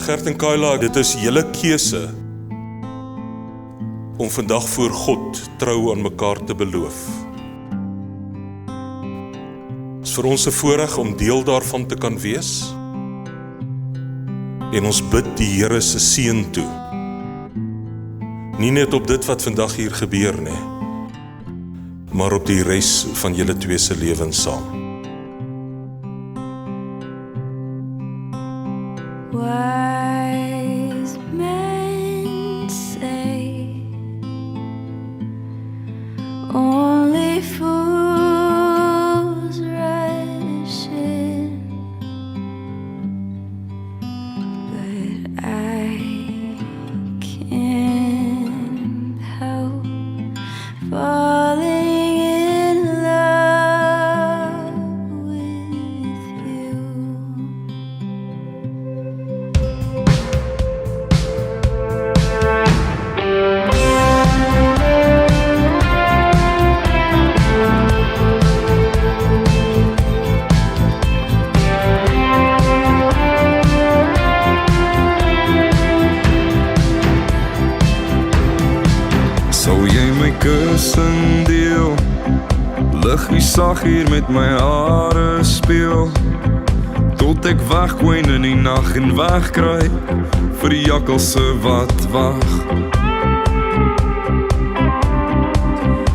Gert en Kayla, dit is julle keuse om vandag voor God trou aan mekaar te beloof. Het is vir ons 'n voorreg om deel daarvan te kan wees. En ons bid die Here se seën toe. Nie net op dit wat vandag hier gebeur nie, maar op die res van julle twee se lewens saam. Wise men say only fools rush in, but I can't help falling in love with you. Sou jy my kus en deel, lig jy sag hier met my hare speel, tot ek wegkwyn in die nag en wegkry vir die jakkalse wat wag.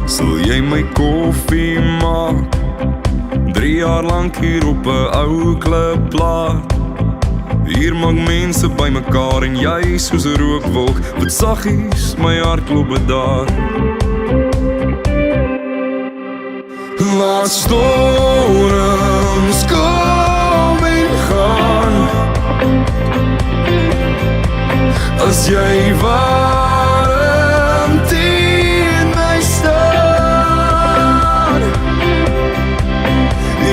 Sal jy my koffie maak, 3 jaar lank hier op 'n ou klipplaat. Hier maak mense by mekaar en jy soos 'n rookwolk wat saggies my hart klop bedaar. Laat storms kom en gaan, as jy warm teen my staan.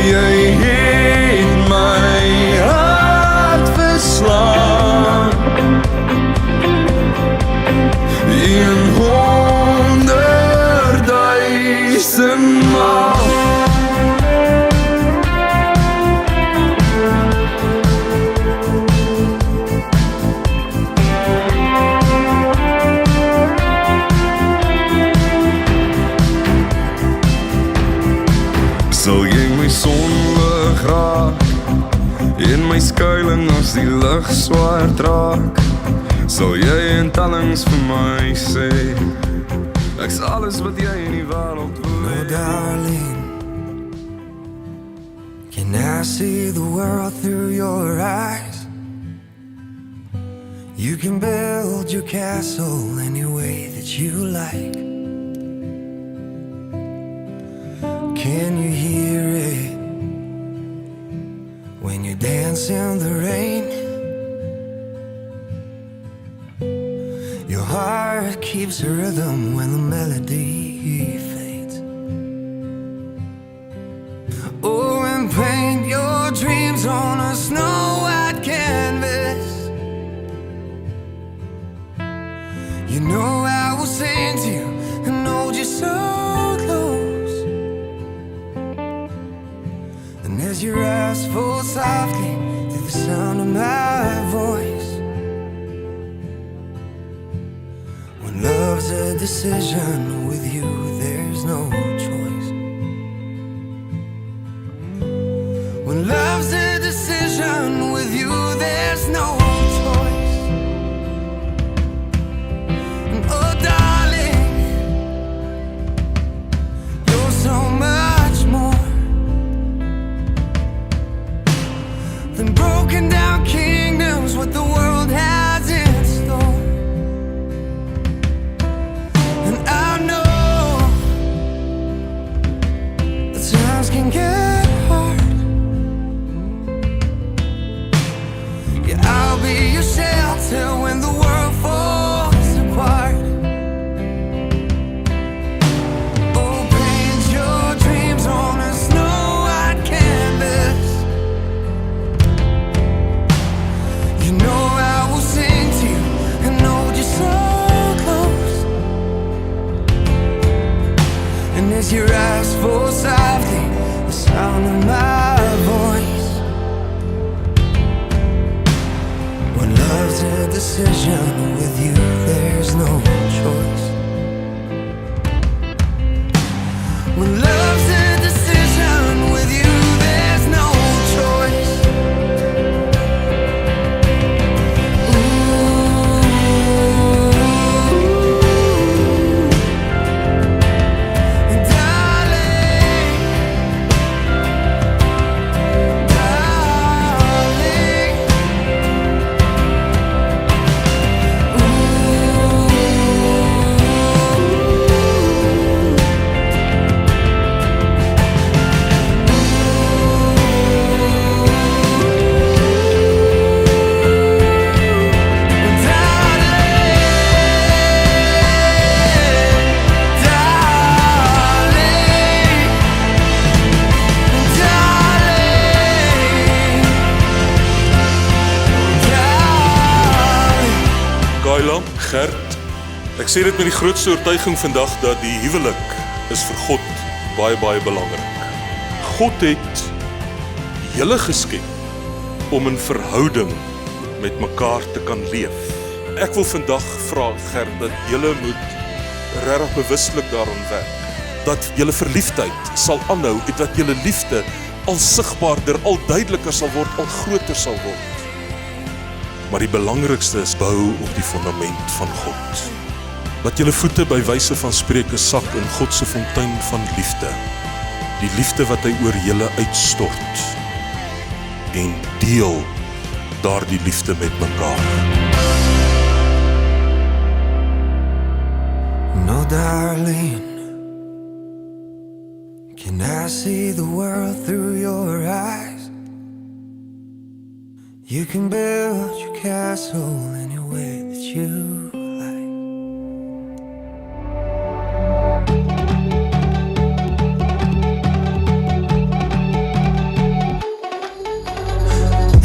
Jy het my hart verslaan in 100.000 maal. Sal jy my sonlig raak, in my skuiling as die lig swart raak, sal jy in tellings vir my sê, ek's alles wat jy in die wêreld wil hê. No, darling, can I see the world through your eyes? You can build your castle any way that you like. Can you hear it when you dance in the rain? Your heart keeps a rhythm when the melody fades. Oh, and paint your dreams on a snow-white canvas. You know I will sing to you and hold you so close. And as your eyes fall softly to the sound of my voice, when love's a decision with you, there's no choice. When love's a decision with you, there's no choice. And oh, darling, you're so much more than broken down kingdoms, what the world has in store. And I know the times can get hard. Yeah, I'll be your shelter when the world falls apart. Oh, paint your dreams on a snow-white canvas. decision. With you, there's no choice. When love's a decision, with you, there's no choice. Kayla, Gert, ek sê dit met die grootste oortuiging vandag dat die huwelik is vir God baie, baie belangrik. God het julle geskep om in verhouding met mekaar te kan leef. Ek wil vandag vra, Gert, dat julle moet regtig bewuslik daaraan werk. Dat julle verliefdheid sal aanhou en dat julle liefde al sigbaarder, al duideliker sal word, al groter sal word. Maar die belangrikste is bou op die fundament van God. Laat julle voete by wyse van Spreuke sak in God se fontein van liefde. Die liefde wat hy oor julle uitstort. En deel daardie liefde met mekaar. No, darling, can I see the world through your eyes? You can build your castle any way that you like.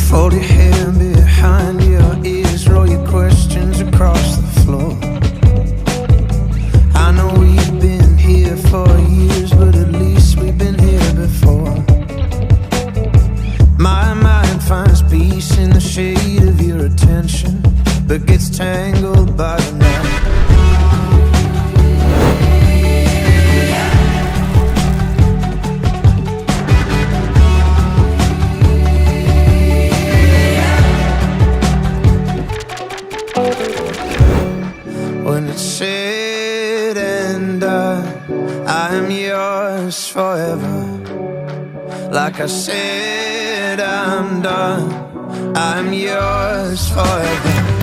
Fold your hand behind your ears, roll your questions across the floor. I know we've been here for years, but at least we've been here before. My mind finds peace in the shade of your attention, but gets tangled by the night. When it's said and done, I am yours forever. Like I said, I'm done, I'm yours forever.